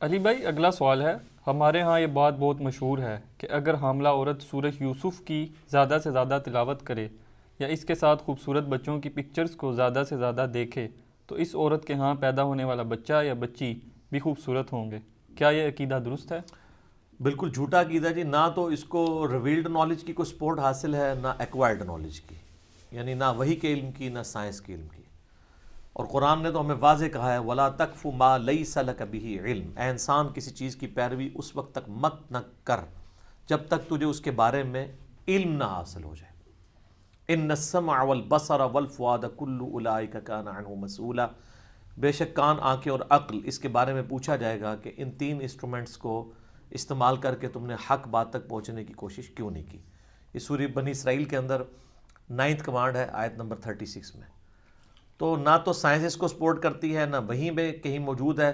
علی بھائی، اگلا سوال ہے. ہمارے ہاں یہ بات بہت مشہور ہے کہ اگر حاملہ عورت سورہ یوسف کی زیادہ سے زیادہ تلاوت کرے یا اس کے ساتھ خوبصورت بچوں کی پکچرز کو زیادہ سے زیادہ دیکھے تو اس عورت کے ہاں پیدا ہونے والا بچہ یا بچی بھی خوبصورت ہوں گے. کیا یہ عقیدہ درست ہے؟ بالکل جھوٹا عقیدہ جی. نہ تو اس کو ریویلڈ نالج کی کوئی سپورٹ حاصل ہے، نہ ایکوائرڈ نالج کی، یعنی نہ وحی کے علم کی، نہ سائنس کے علم کی. اور قرآن نے تو ہمیں واضح کہا ہے وَلَا تَقْفُ مَا لَيْسَ لَكَ بِهِ علم. اے انسان، کسی چیز کی پیروی اس وقت تک مت نہ کر جب تک تجھے اس کے بارے میں علم نہ حاصل ہو جائے. ان السمع والبصر والفؤاد کل اولئک کان عنہ مسئولا. بے شک کان، آنکھیں اور عقل، اس کے بارے میں پوچھا جائے گا کہ ان تین انسٹرومنٹس کو استعمال کر کے تم نے حق بات تک پہنچنے کی کوشش کیوں نہیں کی. یہ سورہ بنی اسرائیل کے اندر 9th کمانڈ ہے، آیت نمبر 36 میں. تو نہ تو سائنس اس کو سپورٹ کرتی ہے، نہ وہیں میں کہیں موجود ہے.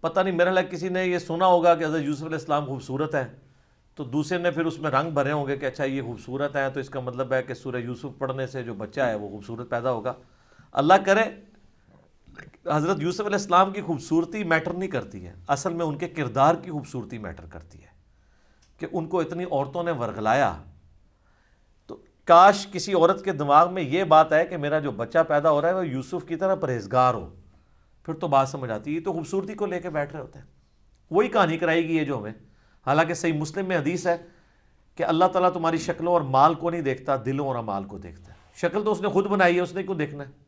پتہ نہیں، میرا لگ کسی نے یہ سنا ہوگا کہ حضرت یوسف علیہ السلام خوبصورت ہیں، تو دوسرے نے پھر اس میں رنگ بھرے ہوں گے کہ اچھا یہ خوبصورت ہیں تو اس کا مطلب ہے کہ سورہ یوسف پڑھنے سے جو بچہ ہے وہ خوبصورت پیدا ہوگا. اللہ کرے. حضرت یوسف علیہ السلام کی خوبصورتی میٹر نہیں کرتی ہے، اصل میں ان کے کردار کی خوبصورتی میٹر کرتی ہے کہ ان کو اتنی عورتوں نے ورغلایا. تو کاش کسی عورت کے دماغ میں یہ بات ہے کہ میرا جو بچہ پیدا ہو رہا ہے وہ یوسف کی طرح پرہیزگار ہو، پھر تو بات سمجھ آتی ہے. تو خوبصورتی کو لے کے بیٹھ رہے ہوتے ہیں. وہی کہانی کرائے گی یہ جو ہمیں. حالانکہ صحیح مسلم میں حدیث ہے کہ اللہ تعالیٰ تمہاری شکلوں اور مال کو نہیں دیکھتا، دلوں اور اعمال کو دیکھتا ہے. شکل تو اس نے خود بنائی ہے، اس نے کیوں دیکھنا ہے.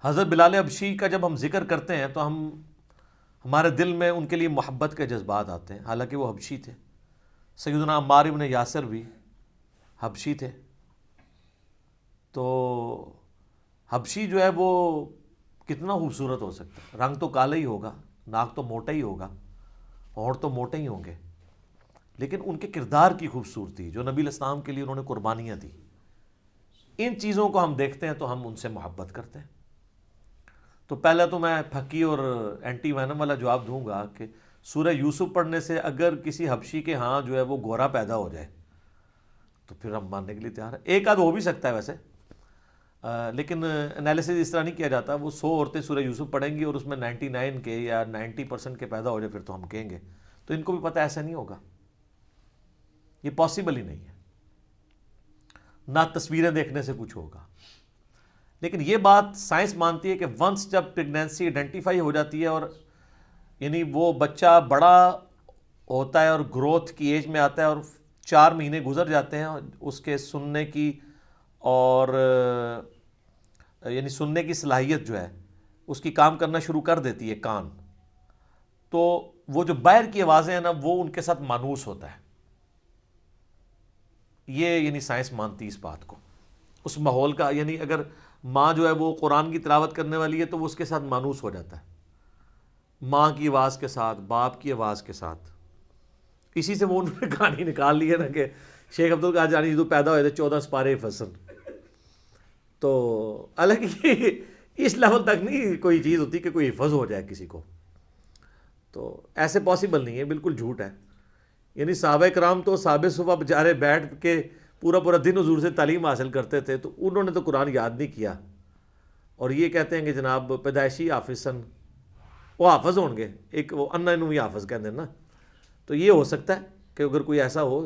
حضرت بلال حبشی کا جب ہم ذکر کرتے ہیں تو ہمارے دل میں ان کے لیے محبت کے جذبات آتے ہیں، حالانکہ وہ حبشی تھے. سیدنا عمار ابن یاسر بھی حبشی تھے. تو حبشی جو ہے وہ کتنا خوبصورت ہو سکتا ہے. رنگ تو کالا ہی ہوگا، ناک تو موٹا ہی ہوگا، اور تو موٹے ہی ہوں گے، لیکن ان کے کردار کی خوبصورتی جو نبی علیہ السلام کے لیے انہوں نے قربانیاں دی، ان چیزوں کو ہم دیکھتے ہیں تو ہم ان سے محبت کرتے ہیں. تو پہلے تو میں پھکی اور اینٹی وینم والا جواب دوں گا کہ سورہ یوسف پڑھنے سے اگر کسی حبشی کے ہاں جو ہے وہ گورا پیدا ہو جائے تو پھر ہم ماننے کے لیے تیار ہیں. ایک آدھ ہو بھی سکتا ہے ویسے، لیکن انالیسز اس طرح نہیں کیا جاتا. وہ 100 عورتیں سورہ یوسف پڑھیں گی اور اس میں 99 کے یا 90% کے پیدا ہو جائے پھر تو ہم کہیں گے. تو ان کو بھی پتہ ایسا نہیں ہوگا، یہ پاسبل ہی نہیں ہے. نہ تصویریں دیکھنے سے کچھ ہوگا. لیکن یہ بات سائنس مانتی ہے کہ ونس جب پریگنینسی آئیڈینٹیفائی ہو جاتی ہے اور یعنی وہ بچہ بڑا ہوتا ہے اور گروتھ کی ایج میں آتا ہے اور 4 مہینے گزر جاتے ہیں اس کے سننے کی اور یعنی سننے کی صلاحیت جو ہے اس کی کام کرنا شروع کر دیتی ہے کان، تو وہ جو باہر کی آوازیں ہیں نا وہ ان کے ساتھ مانوس ہوتا ہے. یہ یعنی سائنس مانتی اس بات کو، اس ماحول کا. یعنی اگر ماں جو ہے وہ قرآن کی تلاوت کرنے والی ہے تو وہ اس کے ساتھ مانوس ہو جاتا ہے، ماں کی آواز کے ساتھ، باپ کی آواز کے ساتھ. اسی سے وہ انہوں نے کہانی نکال لی ہے نا کہ شیخ عبد القادر جانی جو پیدا ہوئے تھے 14 سپارے فصل. تو حالانکہ اس لیول تک نہیں کوئی چیز ہوتی کہ کوئی حفظ ہو جائے کسی کو، تو ایسے پاسبل نہیں ہے، بالکل جھوٹ ہے. یعنی صحابہ کرام تو صحابہ صفحہ بیچارے بیٹھ کے پورا دن حضور سے تعلیم حاصل کرتے تھے، تو انہوں نے تو قرآن یاد نہیں کیا. اور یہ کہتے ہیں کہ جناب پیدائشی حافظن، وہ حافظ ہوں گے، ایک وہ انا انہوں ہی حافظ کہتے ہیں نا. تو یہ ہو سکتا ہے کہ اگر کوئی ایسا ہو.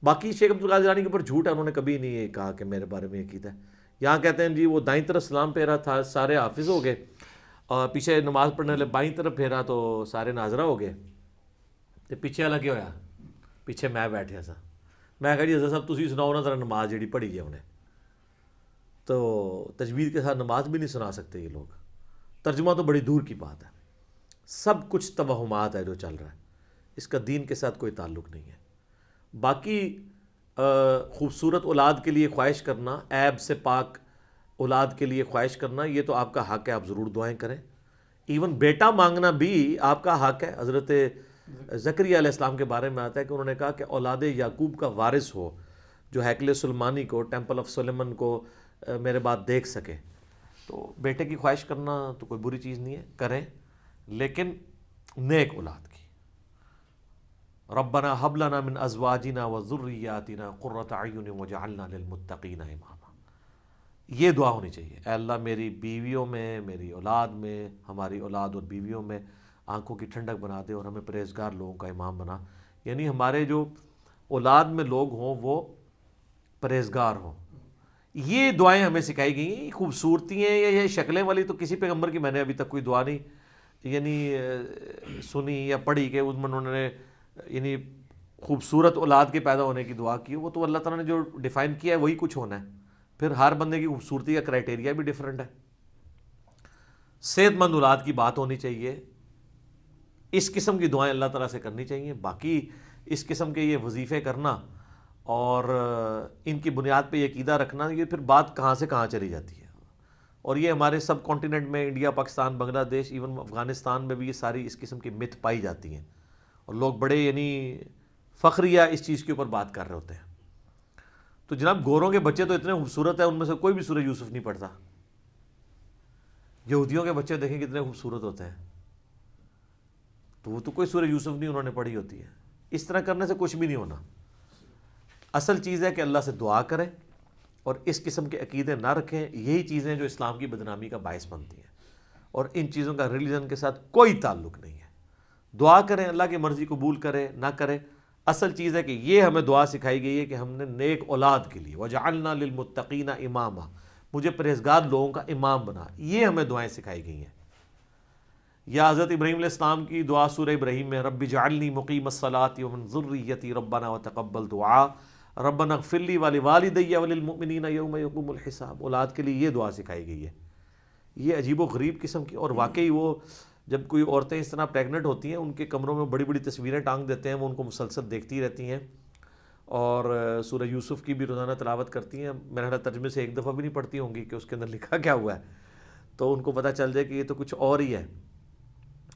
باقی شیخ عبد القادر جیلانی کے اوپر جھوٹ ہے، انہوں نے کبھی نہیں یہ کہا کہ میرے بارے میں یہ عقیدہ ہے. یہاں کہتے ہیں جی وہ دائیں طرف سلام پھیرا تھا سارے حافظ ہو گئے، اور پیچھے نماز پڑھنے والے بائیں طرف پھیرا تو سارے ناظرہ ہو گئے. تو پیچھے والا کیا ہوا؟ پیچھے میں بیٹھیا سا. میں کہا جی حضرت صاحب تسی سناؤ نا ذرا نماز جیڑی پڑھی ہے انہیں. تو تجوید کے ساتھ نماز بھی نہیں سنا سکتے یہ لوگ. ترجمہ تو بڑی دور کی بات ہے. سب کچھ توہمات ہے جو چل رہا ہے، اس کا دین کے ساتھ کوئی تعلق نہیں ہے. باقی خوبصورت اولاد کے لیے خواہش کرنا، عیب سے پاک اولاد کے لیے خواہش کرنا، یہ تو آپ کا حق ہے، آپ ضرور دعائیں کریں. ایون بیٹا مانگنا بھی آپ کا حق ہے. حضرت زکریا علیہ السلام کے بارے میں آتا ہے کہ انہوں نے کہا کہ اولاد یعقوب کا وارث ہو جو ہیکل سلیمانی کو، ٹیمپل آف سلیمان کو میرے بعد دیکھ سکے. تو بیٹے کی خواہش کرنا تو کوئی بری چیز نہیں ہے، کریں، لیکن نیک اولاد کی. ربنا هب لنا من ازواجنا وذریاتنا قرۃ اعین واجعلنا للمتقین اماما. یہ دعا ہونی چاہیے، اے اللہ میری بیویوں میں، میری اولاد میں، ہماری اولاد اور بیویوں میں آنکھوں کی ٹھنڈک بنا دے اور ہمیں پرہیزگار لوگوں کا امام بنا. یعنی ہمارے جو اولاد میں لوگ ہوں وہ پرہیزگار ہوں. یہ دعائیں ہمیں سکھائی گئی ہیں. خوبصورتی ہیں یا یہ شکلیں والی تو کسی پیغمبر کی میں نے ابھی تک کوئی دعا نہیں یعنی سنی یا پڑھی کہ ان میں انہوں نے یعنی خوبصورت اولاد کے پیدا ہونے کی دعا کی. وہ تو اللہ تعالیٰ نے جو ڈیفائن کیا ہے وہی کچھ ہونا ہے. پھر ہر بندے کی خوبصورتی کا کرائٹیریا بھی ڈیفرنٹ ہے. صحت مند اولاد کی بات ہونی چاہیے. اس قسم کی دعائیں اللہ تعالیٰ سے کرنی چاہیے. باقی اس قسم کے یہ وظیفے کرنا اور ان کی بنیاد پہ یہ عقیدہ رکھنا، یہ پھر بات کہاں سے کہاں چلی جاتی ہے. اور یہ ہمارے سب کانٹیننٹ میں انڈیا، پاکستان، بنگلہ دیش، ایون افغانستان میں بھی یہ ساری اس قسم کی مت پائی جاتی ہیں. اور لوگ بڑے یعنی فخریہ اس چیز کے اوپر بات کر رہے ہوتے ہیں. تو جناب گوروں کے بچے تو اتنے خوبصورت ہیں، ان میں سے کوئی بھی سورہ یوسف نہیں پڑھتا. یہودیوں کے بچے دیکھیں کتنے خوبصورت ہوتے ہیں، تو وہ تو کوئی سورہ یوسف نہیں انہوں نے پڑھی ہوتی ہے. اس طرح کرنے سے کچھ بھی نہیں ہونا. اصل چیز ہے کہ اللہ سے دعا کریں اور اس قسم کے عقیدے نہ رکھیں. یہی چیزیں جو اسلام کی بدنامی کا باعث بنتی ہیں، اور ان چیزوں کا ریلیجن کے ساتھ کوئی تعلق نہیں ہے. دعا کریں، اللہ کی مرضی قبول کرے نہ کرے. اصل چیز ہے کہ یہ ہمیں دعا سکھائی گئی ہے کہ ہم نے نیک اولاد کے لیے وَجَعَلْنَا لِلْمُتَّقِينَ اماما، مجھے پرہیزگار لوگوں کا امام بنا. یہ ہمیں دعائیں سکھائی گئی ہیں. یا حضرت ابراہیم علیہ السلام کی دعا سورہ ابراہیم میں رب اجعلنی مقیم الصلاۃ ومن ذریتی ربنا وتقبل دعا ربنا اغفر لی ولوالدی وللمؤمنین یوم یقوم الحساب. اولاد کے لیے یہ دعا سکھائی گئی ہے. یہ عجیب و غریب قسم کی. اور واقعی وہ جب کوئی عورتیں اس طرح پریگننٹ ہوتی ہیں، ان کے کمروں میں بڑی بڑی تصویریں ٹانگ دیتے ہیں، وہ ان کو مسلسل دیکھتی رہتی ہیں اور سورہ یوسف کی بھی روزانہ تلاوت کرتی ہیں. میرا خیال ترجمے سے ایک دفعہ بھی نہیں پڑھتی ہوں گی کہ اس کے اندر لکھا کیا ہوا ہے، تو ان کو پتہ چل جائے کہ یہ تو کچھ اور ہی ہے.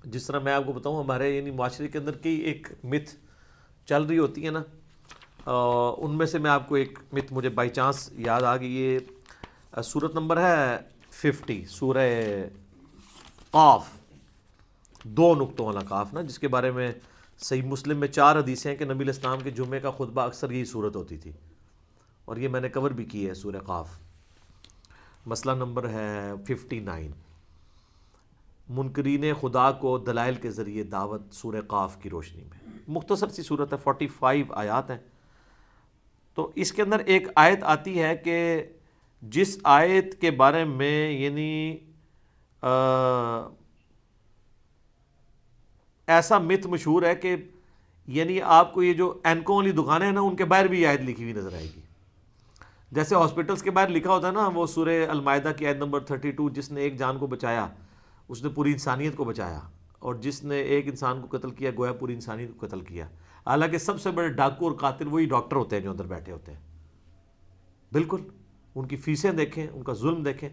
جس طرح میں آپ کو بتاؤں ہمارے یعنی معاشرے کے اندر کئی ایک مت چل رہی ہوتی ہے نا، ان میں سے میں آپ کو ایک مت مجھے بائی چانس یاد آ گئی. یہ سورت نمبر ہے 50، سورہ قاف، 2 نقطوں والا قاف نا، جس کے بارے میں صحیح مسلم میں 4 حدیثیں ہیں کہ نبی علیہ السلام کے جمعے کا خطبہ اکثر یہی صورت ہوتی تھی. اور یہ میں نے کور بھی کی ہے سورہ قاف. مسئلہ نمبر ہے 59، منکرین خدا کو دلائل کے ذریعے دعوت، سورہ قاف کی روشنی میں. مختصر سی صورت ہے، 45 آیات ہیں. تو اس کے اندر ایک آیت آتی ہے کہ جس آیت کے بارے میں یعنی ایسا مت مشہور ہے کہ یعنی آپ کو یہ جو اینکوں والی دکانیں ہیں نا، ان کے باہر بھی یہ آیت لکھی ہوئی نظر آئے گی. جیسے ہاسپٹلس کے باہر لکھا ہوتا ہے نا، وہ سورہ المائدہ کی آیت نمبر 32، جس نے ایک جان کو بچایا اس نے پوری انسانیت کو بچایا، اور جس نے ایک انسان کو قتل کیا گویا پوری انسانیت کو قتل کیا. حالانکہ سب سے بڑے ڈاکو اور قاتل وہی ڈاکٹر ہوتے ہیں جو اندر بیٹھے ہوتے ہیں. بالکل ان کی فیسیں دیکھیں، ان کا ظلم دیکھیں.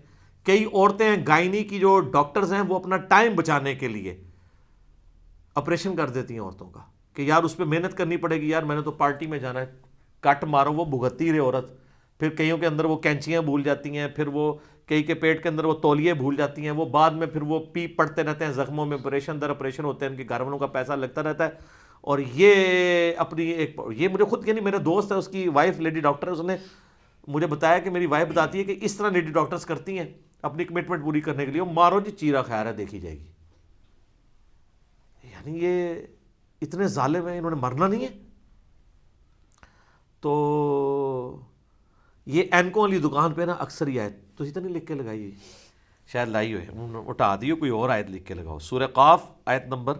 کئی عورتیں ہیں گائنی کی جو ڈاکٹرز ہیں، وہ اپنا ٹائم بچانے کے لیے آپریشن کر دیتی ہیں عورتوں کا کہ یار اس پہ محنت کرنی پڑے گی، یار میں نے تو پارٹی میں جانا ہے، کٹ مارو. وہ بھگتتی رہے عورت. پھر کئیوں کے اندر وہ کینچیاں بھول جاتی ہیں، پھر وہ کئی کے پیٹ کے اندر وہ تولیے بھول جاتی ہیں، وہ بعد میں پھر وہ پیپ پڑتے رہتے ہیں زخموں میں، آپریشن در آپریشن ہوتے ہیں، ان کے گھر والوں کا پیسہ لگتا رہتا ہے. اور یہ اپنی ایک یہ مجھے خود یعنی میرا دوست ہے، اس کی وائف لیڈی ڈاکٹر ہے، اس نے مجھے بتایا کہ میری وائف بتاتی ہے کہ اس طرح لیڈی ڈاکٹرز کرتی ہیں اپنی کمٹمنٹ پوری کرنے کے لیے. مارو جی چیرا خیر ہے، دیکھی جائے گی. یعنی یہ اتنے ظالم ہیں، انہوں نے مرنا نہیں ہے. تو یہ اینکوں والی دکان پہ نا اکثر یہ آیت تو اتنی لکھ کے لگائی، شاید لائی ہوئے انہوں نے اٹھا دیو، کوئی اور آیت لکھ کے لگاؤ. سورہ قاف آیت نمبر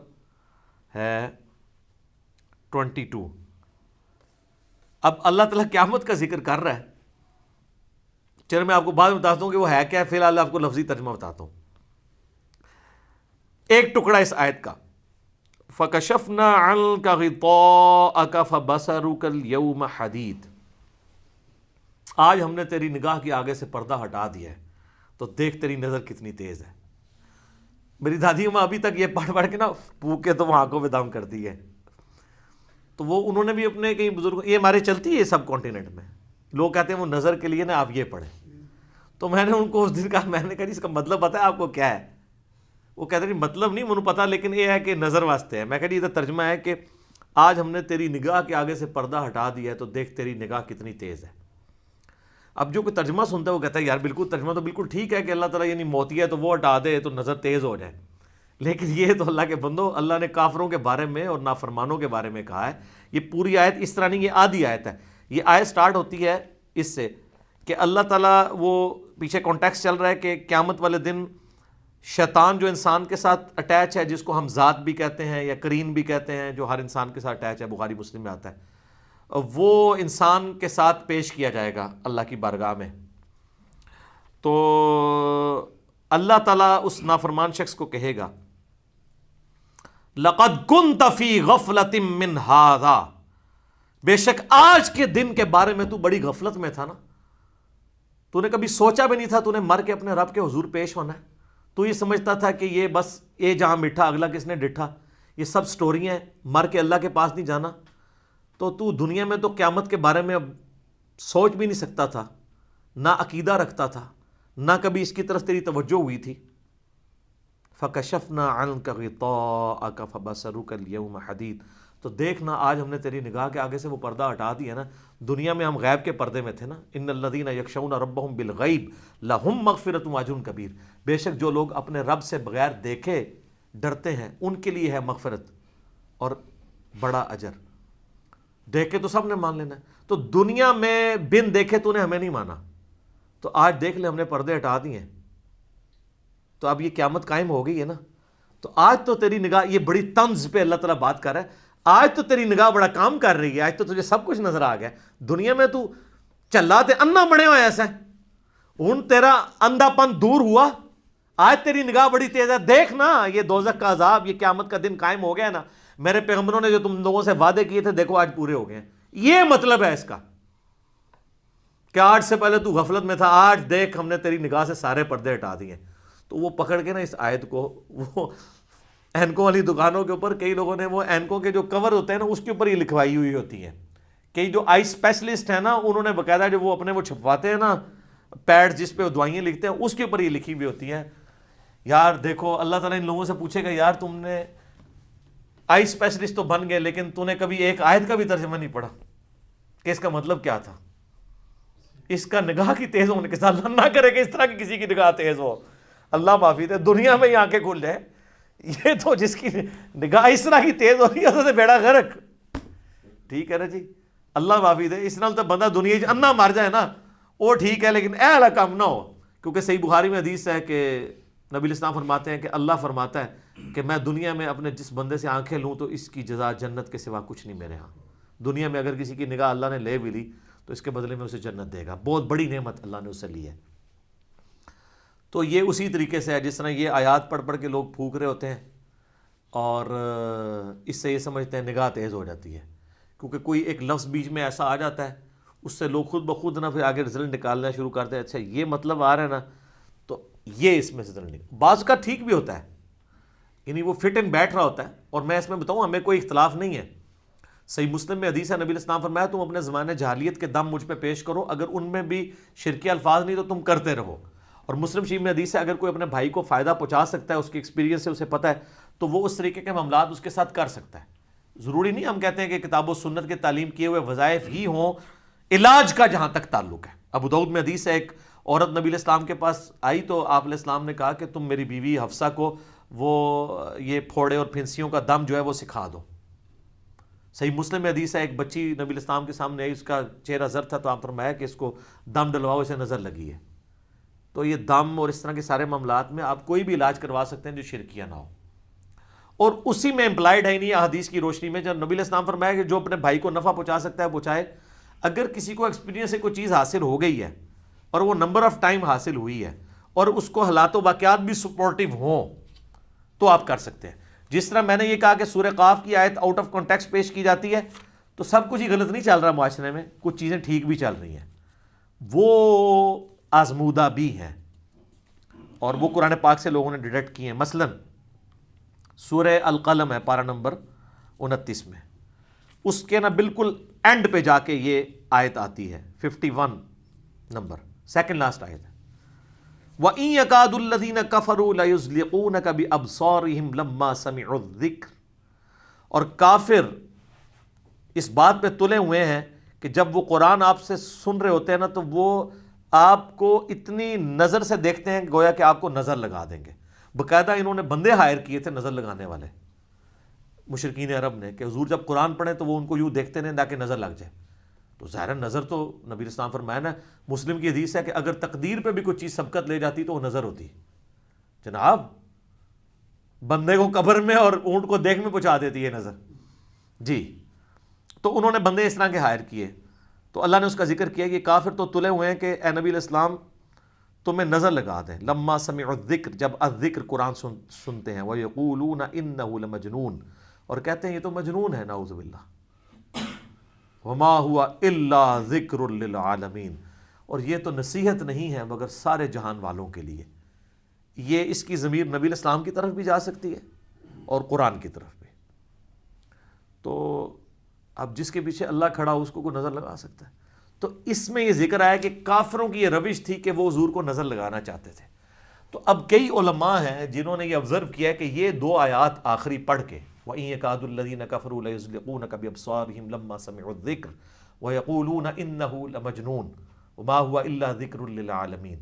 ہے 22. اب اللہ تعالیٰ قیامت کا ذکر کر رہا ہے. چلو میں آپ کو بعد میں بتاتا ہوں کہ وہ ہے کیا ہے، فی الحال آپ کو لفظی ترجمہ بتاتا ہوں. ایک ٹکڑا اس آیت کا، فَكَشَفْنَا عَنْكَ غِطَاءَكَ فَبَصَرُكَ الْيَوْمَ حَدِيدٌ. آج ہم نے تیری نگاہ کے آگے سے پردہ ہٹا دیا ہے، تو دیکھ تیری نظر کتنی تیز ہے. میری دادی ماں ابھی تک یہ پڑھ پڑھ کے نا پھونک کے تو وہ آنکھوں پہ دم کر دی ہے. تو وہ انہوں نے بھی اپنے کئی بزرگ، یہ ہمارے چلتی ہے سب کانٹیننٹ میں، لوگ کہتے ہیں وہ نظر کے لیے نا آپ یہ پڑھیں. تو میں نے ان کو اس دن کہا، میں نے کہا اس کا مطلب پتہ ہے آپ کو کیا ہے؟ وہ کہتے ہیں مطلب نہیں مجھے پتا، لیکن یہ ہے کہ نظر واسطے ہے. میں کہا یہ ترجمہ ہے کہ آج ہم نے تیری نگاہ کے آگے سے پردہ ہٹا دیا ہے، تو دیکھ تیری نگاہ کتنی تیز ہے. اب جو کوئی ترجمہ سنتا ہے وہ کہتا ہے یار بالکل ترجمہ تو بالکل ٹھیک ہے کہ اللہ تعالیٰ یعنی موتی ہے تو وہ ہٹا دے تو نظر تیز ہو جائے. لیکن یہ تو اللہ کے بندو، اللہ نے کافروں کے بارے میں اور نافرمانوں کے بارے میں کہا ہے. یہ پوری آیت اس طرح نہیں، یہ آدھی آیت ہے. یہ آیت سٹارٹ ہوتی ہے اس سے کہ اللہ تعالیٰ، وہ پیچھے کانٹیکس چل رہا ہے کہ قیامت والے دن شیطان جو انسان کے ساتھ اٹیچ ہے، جس کو ہم ذات بھی کہتے ہیں یا کرین بھی کہتے ہیں، جو ہر انسان کے ساتھ اٹیچ ہے، بخاری مسلم میں آتا ہے، وہ انسان کے ساتھ پیش کیا جائے گا اللہ کی بارگاہ میں. تو اللہ تعالیٰ اس نافرمان شخص کو کہے گا لَقَدْ كُنْتَ فِي غَفْلَةٍ مِّنْ هَذَا، بے شک آج کے دن کے بارے میں تو بڑی غفلت میں تھا نا، تو نے کبھی سوچا بھی نہیں تھا تو نے مر کے اپنے رب کے حضور پیش ہونا ہے. تو یہ سمجھتا تھا کہ یہ بس یہ جہاں مٹھا اگلا کس نے ڈٹھا، یہ سب سٹوریاں ہیں، مر کے اللہ کے پاس نہیں جانا. تو دنیا میں تو قیامت کے بارے میں اب سوچ بھی نہیں سکتا تھا، نہ عقیدہ رکھتا تھا، نہ کبھی اس کی طرف تیری توجہ ہوئی تھی. فَكَشَفْنَا عَنْكَ غِطَاءَكَ فَبَصَرُكَ الْيَوْمَ حَدِيدٌ، تو دیکھنا آج ہم نے تیری نگاہ کے آگے سے وہ پردہ ہٹا دیا نا. دنیا میں ہم غیب کے پردے میں تھے نا. ان الذین یخشون ربهم بالغیب لہم مغفرۃ واجر کبیر، بے شک جو لوگ اپنے رب سے بغیر دیکھے ڈرتے ہیں ان کے لیے ہے مغفرت اور بڑا اجر. دیکھے تو سب نے مان لینا ہے. تو دنیا میں بن دیکھے تو نے ہمیں نہیں مانا، تو آج دیکھ لے ہم نے پردے ہٹا دیے ہیں، تو اب یہ قیامت قائم ہو گئی ہے نا. تو آج تو تیری نگاہ، یہ بڑی طنز پہ اللہ تعالیٰ بات کر رہا ہے، آج تو تیری نگاہ بڑا کام کر رہی ہے، آج تو تجھے سب کچھ نظر آ گیا. دنیا میں تو چلا تے انا بنے ہوا ایسا ہے، ہن تیرا اندھا پن دور ہوا، آج تیری نگاہ بڑی تیز ہے. دیکھ نا یہ دوزخ کا عذاب، یہ قیامت کا دن قائم ہو گیا نا. میرے پیغمبروں نے جو تم لوگوں سے وعدے کیے تھے دیکھو آج پورے ہو گئے ہیں. یہ مطلب ہے اس کا کہ آج سے پہلے تو غفلت میں تھا، آج دیکھ ہم نے تیری نگاہ سے سارے پردے ہٹا دیے. تو وہ پکڑ کے نا اس آیت کو، وہ اینکوں والی دکانوں کے اوپر کئی لوگوں نے وہ اینکوں کے جو کور ہوتے ہیں نا اس کے اوپر یہ لکھوائی ہوئی ہوتی ہیں. کئی جو آئی اسپیشلسٹ ہیں نا انہوں نے باقاعدہ جو وہ اپنے وہ چھپواتے ہیں نا پیڈ جس پہ دوائیاں لکھتے ہیں، اس کے اوپر یہ لکھی ہوئی ہوتی ہیں. یار دیکھو اللہ تعالیٰ ان لوگوں سے پوچھے گا یار تم نے آئی اسپیشلسٹ تو بن گئے لیکن تو نے کبھی ایک آیت کا بھی ترجمہ نہیں پڑھا کہ اس کا مطلب کیا تھا. اس کا نگاہ کی تیز ہونے کے ساتھ اللہ نہ کرے کہ اس طرح کی کسی کی نگاہ تیز ہو، اللہ معافی دے، دنیا میں ہی آنکھیں کھل جائے. یہ تو جس کی نگاہ اس طرح کی تیز ہو رہی ہے اسے بیڑا غرق. ٹھیک ہے نا جی، اللہ معافی دے. اس نال تو بندہ دنیا چ انا مر جائے نا وہ ٹھیک ہے، لیکن اے والا کام نہ ہو. کیونکہ صحیح بخاری میں حدیث ہے کہ نبی الاسلام فرماتے ہیں کہ اللہ فرماتا ہے کہ میں دنیا میں اپنے جس بندے سے آنکھیں لوں تو اس کی جزا جنت کے سوا کچھ نہیں میرے ہاں. دنیا میں اگر کسی کی نگاہ اللہ نے لے بھی لی تو اس کے بدلے میں اسے جنت دے گا. بہت بڑی نعمت اللہ نے اسے لی ہے. تو یہ اسی طریقے سے ہے جس طرح یہ آیات پڑھ پڑھ کے لوگ پھونک رہے ہوتے ہیں اور اس سے یہ سمجھتے ہیں نگاہ تیز ہو جاتی ہے. کیونکہ کوئی ایک لفظ بیچ میں ایسا آ جاتا ہے اس سے لوگ خود بخود نہ پھر آگے رزلٹ نکالنا شروع کرتے ہیں. اچھا یہ مطلب آ رہا ہے نا تو یہ اس میں سے رزلٹ نکال. بعض کا ٹھیک بھی ہوتا ہے، یعنی وہ فٹ ان بیٹھ رہا ہوتا ہے. اور میں اس میں بتاؤں ہمیں کوئی اختلاف نہیں ہے. صحیح مسلم میں حدیث ہے، نبی الاسلام فرمایا تم اپنے زمانے جاہلیت کے دم مجھ پہ پیش کرو، اگر ان میں بھی شرکی الفاظ نہیں تو تم کرتے رہو. اور مسلم شریف میں حدیث ہے اگر کوئی اپنے بھائی کو فائدہ پہنچا سکتا ہے، اس کے ایکسپیرینس سے اسے پتہ ہے، تو وہ اس طریقے کے معاملات اس کے ساتھ کر سکتا ہے. ضروری نہیں ہم کہتے ہیں کہ کتاب و سنت کے تعلیم کیے ہوئے وظائف ہی ہوں علاج کا جہاں تک تعلق ہے. ابو داؤد میں حدیث ہے ایک عورت نبی علیہ السلام کے پاس آئی تو آپ علیہ السلام نے کہا کہ تم میری بیوی حفصہ کو وہ یہ پھوڑے اور پھنسیوں کا دم جو ہے وہ سکھا دو. صحیح مسلم میں حدیث ہے ایک بچی نبی علیہ السلام کے سامنے آئی، اس کا چہرہ زرد تھا تو آپ فرمایا کہ اس کو دم ڈلواؤ، اسے نظر لگی ہے. تو یہ دم اور اس طرح کے سارے معاملات میں آپ کوئی بھی علاج کروا سکتے ہیں جو شرکیہ نہ ہو. اور اسی میں امپلائڈ ہے نہیں حدیث کی روشنی میں جب نبی علیہ السلام فرمایا کہ جو اپنے بھائی کو نفع پہنچا سکتا ہے پہنچائے. اگر کسی کو ایکسپیرینس سے کوئی چیز حاصل ہو گئی ہے اور وہ نمبر آف ٹائم حاصل ہوئی ہے اور اس کو حالات و واقعات بھی سپورٹیو ہوں تو آپ کر سکتے ہیں. جس طرح میں نے یہ کہا کہ سورہ قاف کی آیت آؤٹ آف کانٹیکسٹ پیش کی جاتی ہے تو سب کچھ ہی غلط نہیں چل رہا معاشرے میں، کچھ چیزیں ٹھیک بھی چل رہی ہیں، وہ آزمودہ بھی ہیں اور وہ قرآن پاک سے لوگوں نے ڈیٹیکٹ کی ہیں. مثلا سورہ القلم ہے پارہ نمبر 29 میں، اس کے نا بالکل اینڈ پہ جا کے یہ آیت آتی ہے 51 نمبر، سیکنڈ لاسٹ آیت ہے. وَإِن يَكَادُ الَّذِينَ كَفَرُوا لَيُزْلِقُونَكَ بِأَبْصَارِهِمْ لَمَّا سَمِعُوا الذِّكْرَ، اور کافر اس بات پہ تلے ہوئے ہیں کہ جب وہ قرآن آپ سے سن رہے ہوتے ہیں نا تو وہ آپ کو اتنی نظر سے دیکھتے ہیں گویا کہ آپ کو نظر لگا دیں گے. باقاعدہ انہوں نے بندے ہائر کیے تھے نظر لگانے والے مشرکین عرب نے کہ حضور جب قرآن پڑھیں تو وہ ان کو یوں دیکھتے رہیں تاکہ نظر لگ جائے. تو ظاہر نظر تو نبی اسلام فرمایا نا, مسلم کی حدیث ہے کہ اگر تقدیر پہ بھی کوئی چیز سبقت لے جاتی تو وہ نظر ہوتی. جناب بندے کو قبر میں اور اونٹ کو دیکھ میں پہنچا دیتی ہے نظر. جی تو انہوں نے بندے اس طرح کے ہائر کیے. تو اللہ نے اس کا ذکر کیا کہ کافر تو تلے ہوئے ہیں کہ اے نبی علیہ السلام تمہیں نظر لگا دیں. لما سمعوا الذکر, جب الذکر قرآن سنتے ہیں, وَيَقُولُونَ إِنَّهُ لَمَجْنُونَ, اور کہتے ہیں یہ تو مجنون ہے, نعوذ باللہ. وَمَا هُوَ إِلَّا ذِكْرٌ لِّلْعَالَمِينَ, اور یہ تو نصیحت نہیں ہے مگر سارے جہان والوں کے لیے. یہ اس کی ضمیر نبی علیہ السلام کی طرف بھی جا سکتی ہے اور قرآن کی طرف بھی. تو اب جس کے پیچھے اللہ کھڑا ہو اس کو کوئی نظر لگا سکتا ہے. تو اس میں یہ ذکر آیا کہ کافروں کی یہ روش تھی کہ وہ حضور کو نظر لگانا چاہتے تھے. تو اب کئی علماء ہیں جنہوں نے یہ آبزرو کیا ہے کہ یہ دو آیات آخری پڑھ کے وَإِن يَكَادُ الَّذِينَ كَفَرُوا لَيُزْلِقُونَكَ بِأَبْصَارِهِمْ لَمَّا سَمِعُوا الذِّكْرَ وَيَقُولُونَ إِنَّهُ لَمَجْنُونٌ وَمَا هُوَ إِلَّا ذِكْرٌ لِّلْعَالَمِينَ.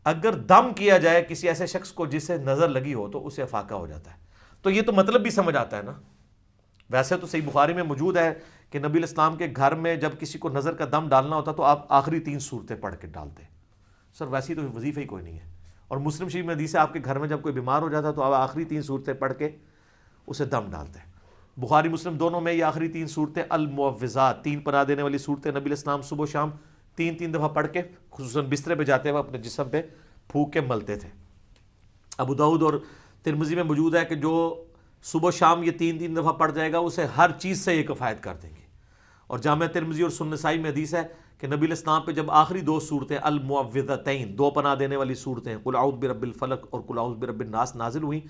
اگر دم کیا جائے کسی ایسے شخص کو جسے نظر لگی ہو تو اسے افاقہ ہو جاتا ہے. تو یہ تو مطلب بھی سمجھ آتا ہے نا. ویسے تو صحیح بخاری میں موجود ہے کہ نبی علیہ السلام کے گھر میں جب کسی کو نظر کا دم ڈالنا ہوتا تو آپ آخری 3 صورتیں پڑھ کے ڈالتے. سر ویسی تو وظیفہ ہی کوئی نہیں ہے. اور مسلم شریف میں حدیث ہے آپ کے گھر میں جب کوئی بیمار ہو جاتا تو آپ آخری 3 صورتیں پڑھ کے اسے دم ڈالتے. بخاری مسلم دونوں میں یہ آخری 3 صورتیں المعوذات, 3 پناہ دینے والی صورتیں نبی علیہ السلام صبح و شام 3 دفعہ پڑھ کے خصوصاً بسترے پہ جاتے ہوئے اپنے جسم پہ پھونک کے ملتے تھے. ابو داؤد اور ترمذی میں موجود ہے کہ جو صبح و شام یہ 3 دفعہ پڑھ جائے گا اسے ہر چیز سے یہ کفایت کر دیں گے. اور جامع ترمذی اور سنن نسائی میں حدیث ہے کہ نبی علیہ السلام پہ جب آخری 2 صورتیں المعوذتین, 2 پناہ دینے والی صورتیں قل اعوذ برب الفلق اور قل اعوذ برب الناس نازل ہوئیں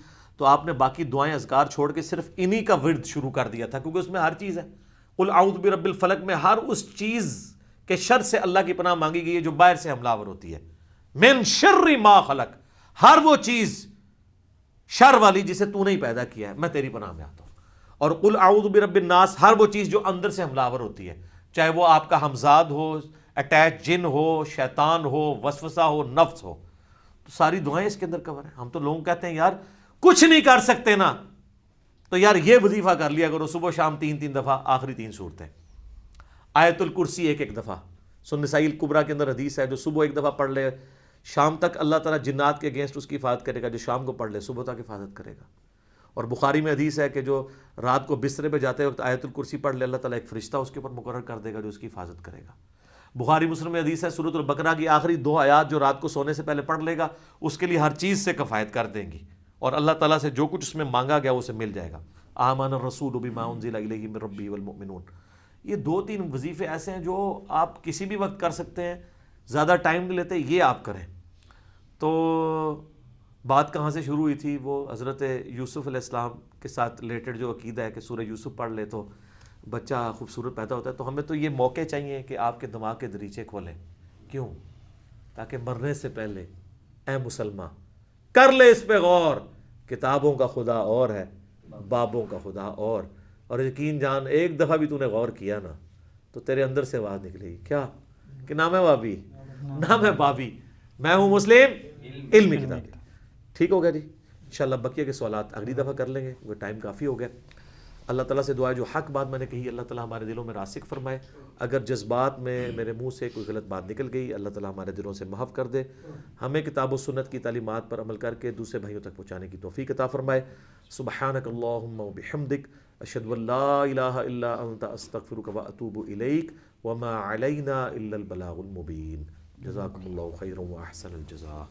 تو آپ نے باقی دعائیں اذکار چھوڑ کے صرف انہی کا ورد شروع کر دیا تھا, کیونکہ اس میں ہر چیز ہے. قل اعوذ برب الفلق میں ہر اس چیز کے شر سے اللہ کی پناہ مانگی گئی ہے جو باہر سے حملہ آور ہوتی ہے. من شر ما خلق, ہر وہ چیز شر والی جسے تو نہیں پیدا کیا ہے میں تیری پناہ میں آتا ہوں. اور قل اعوذ برب الناس, ہر وہ چیز جو اندر سے حملہ آور ہوتی ہے, چاہے وہ آپ کا ہمزاد ہو, اٹیچ جن ہو, شیطان ہو, وسوسہ ہو, نفس ہو. تو ساری دعائیں اس کے اندر کور ہیں. ہم تو لوگ کہتے ہیں یار کچھ نہیں کر سکتے نا, تو یار یہ وظیفہ کر لیا کرو صبح شام 3 دفعہ آخری 3 صورتیں. آیت الکرسی 1 دفعہ, سنن نسائی الکبریٰ کے اندر حدیث ہے جو صبح 1 دفعہ پڑھ لے شام تک اللہ تعالیٰ جنات کے اگینسٹ اس کی حفاظت کرے گا, جو شام کو پڑھ لے صبح تک حفاظت کرے گا. اور بخاری میں حدیث ہے کہ جو رات کو بسترے پہ جاتے وقت آیت الکرسی پڑھ لے اللہ تعالیٰ ایک فرشتہ اس کے اوپر مقرر کر دے گا جو اس کی حفاظت کرے گا. بخاری مسلم میں حدیث ہے سورۃ البقرہ کی آخری 2 آیات جو رات کو سونے سے پہلے پڑھ لے گا اس کے لیے ہر چیز سے کفایت کر دیں گی, اور اللہ تعالیٰ سے جو کچھ اس میں مانگا گیا اسے مل جائے گا. آمن الرسول بما انزل الیہ من ربہ والمؤمنون. یہ 2-3 وظیفے ایسے ہیں جو آپ کسی بھی وقت کر سکتے ہیں, زیادہ ٹائم نہیں لیتے, یہ آپ کریں. تو بات کہاں سے شروع ہوئی تھی؟ وہ حضرت یوسف علیہ السلام کے ساتھ ریلیٹڈ جو عقیدہ ہے کہ سورہ یوسف پڑھ لے تو بچہ خوبصورت پیدا ہوتا ہے. تو ہمیں تو یہ موقع چاہیے کہ آپ کے دماغ کے دریچے کھولیں. کیوں؟ تاکہ مرنے سے پہلے اے مسلمان کر لے اس پہ غور, کتابوں کا خدا اور ہے, بابوں کا خدا اور یقین جان ایک دفعہ بھی تو نے غور کیا نا تو تیرے اندر سے آواز نکلے گی, کیا کہ نام ہے بابی, نام ہے بابی, میں ہوں مسلم علمی کتاب. ٹھیک ہو گیا جی. انشاءاللہ بقیہ کے سوالات اگلی دفعہ کر لیں گے, وہ ٹائم کافی ہو گیا. اللہ تعالیٰ سے دعا ہے جو حق بات میں نے کہی اللہ تعالیٰ ہمارے دلوں میں راسخ فرمائے. اگر جذبات میں میرے منہ سے کوئی غلط بات نکل گئی اللہ تعالیٰ ہمارے دلوں سے محو کر دے. ہمیں کتاب و سنت کی تعلیمات پر عمل کر کے دوسرے بھائیوں تک پہنچانے کی توفیق عطا فرمائے. سبحانک اللہم و بحمدک اشہد ان لا الہ الا انت استغفرک و اتوب الیک وما علینا الا البلاغ المبین. جزاکم اللہ خیرا و احسن الجزاء.